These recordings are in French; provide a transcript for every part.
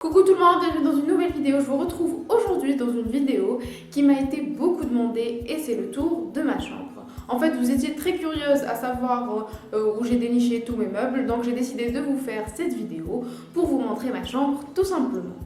Coucou tout le monde, bienvenue dans une nouvelle vidéo. Je vous retrouve aujourd'hui dans une vidéo qui m'a été beaucoup demandée et c'est le tour de ma chambre. En fait, vous étiez très curieuse à savoir où j'ai déniché tous mes meubles, donc j'ai décidé de vous faire cette vidéo pour vous montrer ma chambre tout simplement.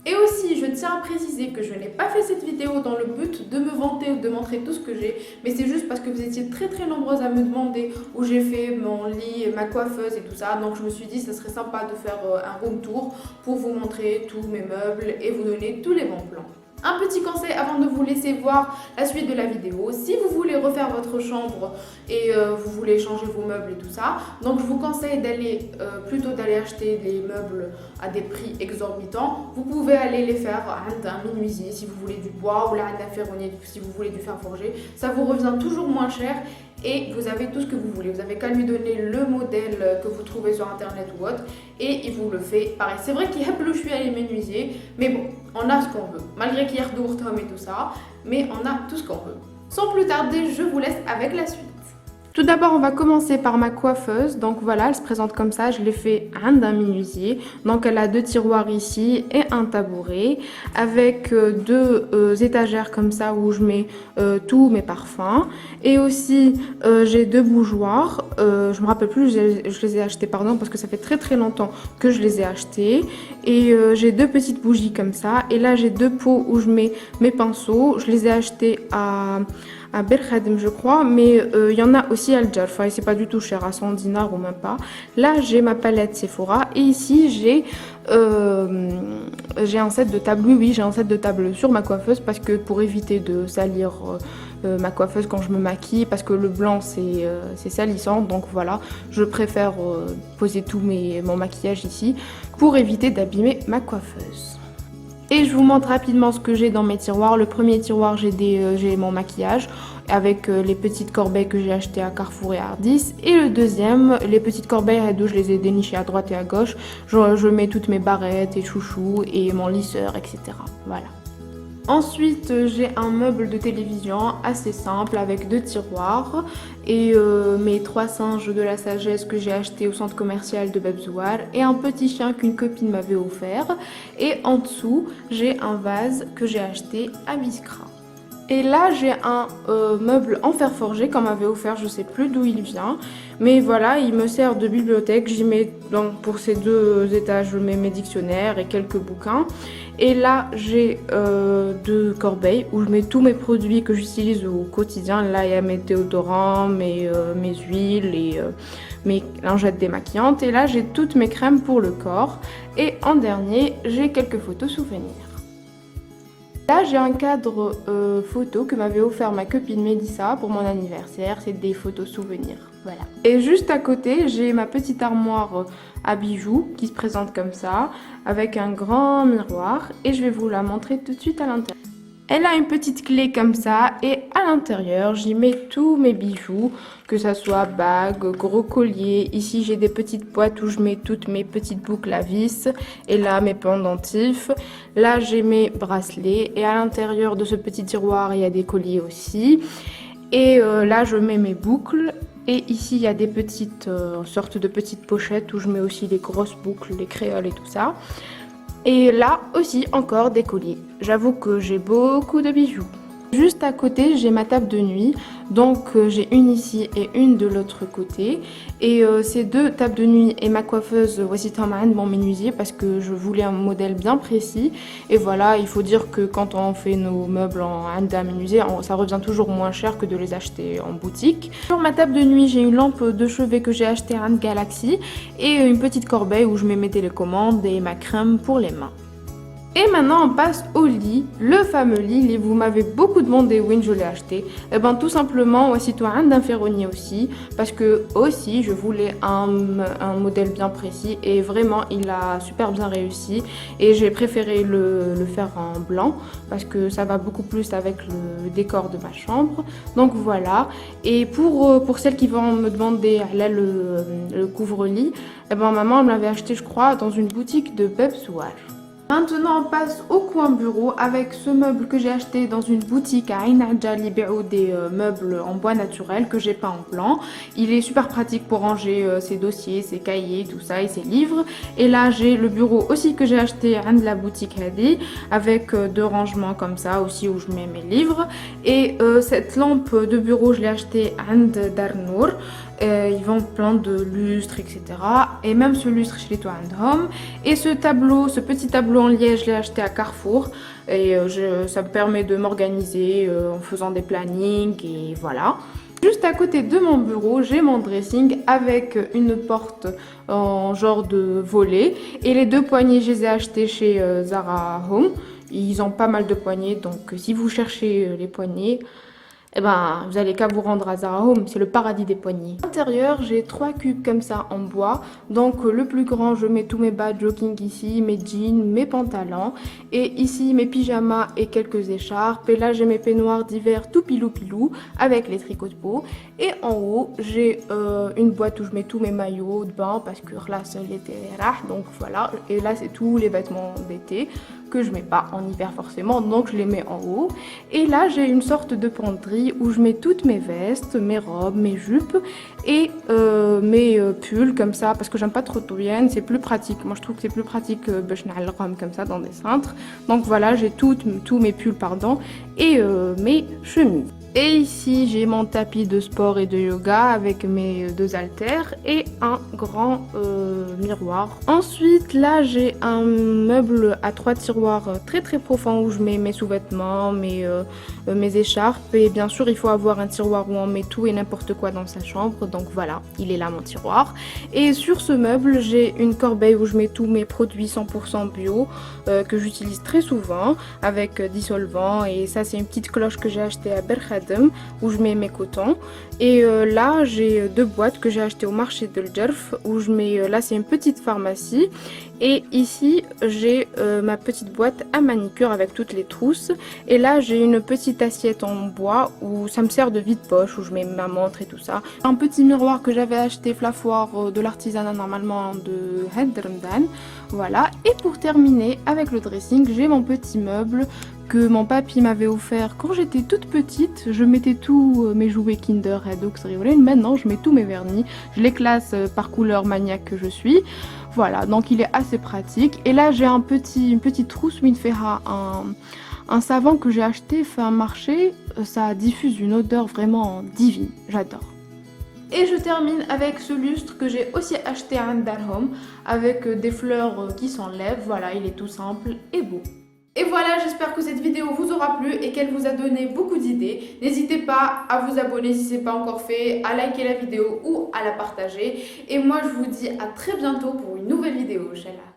Et aussi, je tiens à préciser que je n'ai pas fait cette vidéo dans le but de me vanter ou de montrer tout ce que j'ai, mais c'est juste parce que vous étiez très nombreuses à me demander où j'ai fait mon lit, ma coiffeuse et tout ça, donc je me suis dit que ça serait sympa de faire un room tour pour vous montrer tous mes meubles et vous donner tous les bons plans. Un petit conseil avant de vous laisser voir la suite de la vidéo, si vous voulez refaire votre chambre et vous voulez changer vos meubles et tout ça, donc je vous conseille d'aller plutôt d'aller acheter des meubles à des prix exorbitants. Vous pouvez aller les faire à un menuisier si vous voulez du bois ou là à un ferronnier si vous voulez du fer forgé. Ça vous revient toujours moins cher et vous avez tout ce que vous voulez. Vous avez qu'à lui donner le modèle que vous trouvez sur internet ou autre et il vous le fait pareil. C'est vrai qu'il y a plus je suis allée menuisier, mais bon, on a ce qu'on veut. Malgré qu'il y a Tom et tout ça, mais on a tout ce qu'on veut. Sans plus tarder, je vous laisse avec la suite. Tout d'abord, on va commencer par ma coiffeuse. Donc voilà, elle se présente comme ça. Je l'ai fait d'un menuisier. Donc elle a deux tiroirs ici et un tabouret avec deux étagères comme ça où je mets tous mes parfums. Et aussi, j'ai deux bougeoirs. Je me rappelle plus, je les ai achetés, pardon, parce que ça fait très longtemps que je les ai achetés. Et j'ai deux petites bougies comme ça. Et là, j'ai deux pots où je mets mes pinceaux. Je les ai achetés à Berkhadim je crois, mais il y en a aussi à Al Jarfa et c'est pas du tout cher, à 100 dinars ou même pas. Là j'ai ma palette Sephora et ici j'ai un set de table, oui j'ai un set de table sur ma coiffeuse parce que pour éviter de salir ma coiffeuse quand je me maquille, parce que le blanc c'est salissant, donc voilà, je préfère poser tout mon maquillage ici pour éviter d'abîmer ma coiffeuse. Et je vous montre rapidement ce que j'ai dans mes tiroirs. Le premier tiroir, j'ai mon maquillage avec les petites corbeilles que j'ai achetées à Carrefour et Hardis. Et le deuxième, les petites corbeilles d'où je les ai dénichées à droite et à gauche. Je mets toutes mes barrettes et chouchous et mon lisseur, etc. Voilà. Ensuite, j'ai un meuble de télévision assez simple avec deux tiroirs et mes trois singes de la sagesse que j'ai acheté au centre commercial de Bebzouar et un petit chien qu'une copine m'avait offert. Et en dessous, j'ai un vase que j'ai acheté à Biskra. Et là, j'ai un meuble en fer forgé qu'on m'avait offert, je sais plus d'où il vient. Mais voilà, il me sert de bibliothèque. J'y mets, donc pour ces deux étages, je mets mes dictionnaires et quelques bouquins. Et là, j'ai deux corbeilles où je mets tous mes produits que j'utilise au quotidien. Là, il y a mes déodorants, mes huiles et mes lingettes démaquillantes. Et là, j'ai toutes mes crèmes pour le corps. Et en dernier, j'ai quelques photos souvenirs. Là, j'ai un cadre photo que m'avait offert ma copine Mélissa pour mon anniversaire. C'est des photos souvenirs. Voilà. Et juste à côté, j'ai ma petite armoire à bijoux qui se présente comme ça, avec un grand miroir. Et je vais vous la montrer tout de suite à l'intérieur. Elle a une petite clé comme ça et à l'intérieur, j'y mets tous mes bijoux, que ça soit bagues, gros colliers. Ici, j'ai des petites boîtes où je mets toutes mes petites boucles à vis et là, mes pendentifs. Là, j'ai mes bracelets et à l'intérieur de ce petit tiroir, il y a des colliers aussi. Et là, je mets mes boucles. Et ici, il y a des petites sortes de petites pochettes où je mets aussi les grosses boucles, les créoles et tout ça. Et là aussi encore des colliers. J'avoue que j'ai beaucoup de bijoux. Juste à côté, j'ai ma table de nuit. Donc j'ai une ici et une de l'autre côté. Et ces deux tables de nuit et ma coiffeuse, voici Taman, mon menuisier, parce que je voulais un modèle bien précis. Et voilà, il faut dire que quand on fait nos meubles en Anda menuisier, ça revient toujours moins cher que de les acheter en boutique. Sur ma table de nuit, j'ai une lampe de chevet que j'ai achetée à Galaxy et une petite corbeille où je mets mes télécommandes et ma crème pour les mains. Et maintenant on passe au lit, le fameux lit, vous m'avez beaucoup demandé où je l'ai acheté. Et ben tout simplement, voici toi d'un ferronnier aussi, parce que aussi je voulais un modèle bien précis et vraiment il a super bien réussi. Et j'ai préféré le faire en blanc parce que ça va beaucoup plus avec le décor de ma chambre. Donc voilà, et pour celles qui vont me demander là, le couvre-lit, et ben maman me l'avait acheté je crois dans une boutique de Bebzouar. Maintenant on passe au coin bureau avec ce meuble que j'ai acheté dans une boutique à Ain Adjal, des meubles en bois naturel que j'ai peint en blanc. Il est super pratique pour ranger ses dossiers, ses cahiers, tout ça et ses livres. Et là j'ai le bureau aussi que j'ai acheté à la boutique Hadi avec deux rangements comme ça aussi où je mets mes livres. Et cette lampe de bureau je l'ai achetée à Darnour. Ils vendent plein de lustres, etc. Et même ce lustre chez les Home. Et ce tableau, ce petit tableau en liège, je l'ai acheté à Carrefour. Et ça me permet de m'organiser en faisant des plannings et voilà. Juste à côté de mon bureau, j'ai mon dressing avec une porte en genre de volet. Et les deux poignées, je les ai achetées chez Zara Home. Ils ont pas mal de poignées, donc si vous cherchez les poignées, eh ben, vous allez qu'à vous rendre à Zara Home, c'est le paradis des poignées. À l'intérieur, j'ai 3 cubes comme ça en bois. Donc le plus grand, je mets tous mes bas de jogging ici, mes jeans, mes pantalons. Et ici, mes pyjamas et quelques écharpes. Et là, j'ai mes peignoirs d'hiver tout pilou avec les tricots de peau. Et en haut, j'ai une boîte où je mets tous mes maillots de bain parce que là, c'est l'été, donc voilà. Et là, c'est tous les vêtements d'été que je mets pas en hiver forcément, donc je les mets en haut. Et là, j'ai une sorte de penderie où je mets toutes mes vestes, mes robes, mes jupes et mes pulls comme ça parce que j'aime pas trop touyen, c'est plus pratique. Moi je trouve que c'est plus pratique comme ça dans des cintres. Donc voilà, j'ai tous mes pulls et mes chemises. Et ici j'ai mon tapis de sport et de yoga avec mes deux haltères et un grand miroir. Ensuite là j'ai un meuble à 3 tiroirs très profonds où je mets mes sous-vêtements, mes écharpes et bien sûr il faut avoir un tiroir où on met tout et n'importe quoi dans sa chambre. Donc voilà, il est là mon tiroir. Et sur ce meuble j'ai une corbeille où je mets tous mes produits 100% bio que j'utilise très souvent avec dissolvant. Et ça c'est une petite cloche que j'ai achetée à Berkhad où je mets mes cotons. Et là j'ai 2 boîtes que j'ai achetées au marché de l'Djerf où je mets, là c'est une petite pharmacie. Et ici j'ai ma petite boîte à manicure avec toutes les trousses. Et là j'ai une petite assiette en bois où ça me sert de vide-poche où je mets ma montre et tout ça. Un petit miroir que j'avais acheté foire de l'artisanat normalement de Hedremdan. Voilà. Et pour terminer avec le dressing, j'ai mon petit meuble que mon papy m'avait offert quand j'étais toute petite. Je mettais tous mes jouets Kinder, Hadox, Riolène. Maintenant je mets tous mes vernis. Je les classe par couleur maniaque que je suis. Voilà, donc il est assez pratique. Et là j'ai une petite trousse Minfera, un savon que j'ai acheté fin marché. Ça diffuse une odeur vraiment divine, j'adore. Et je termine avec ce lustre que j'ai aussi acheté à Darhom avec des fleurs qui s'enlèvent. Voilà, il est tout simple et beau. Et voilà, j'espère que cette vidéo vous aura plu et qu'elle vous a donné beaucoup d'idées. N'hésitez pas à vous abonner si ce n'est pas encore fait, à liker la vidéo ou à la partager. Et moi, je vous dis à très bientôt pour une nouvelle vidéo. Inch'Allah.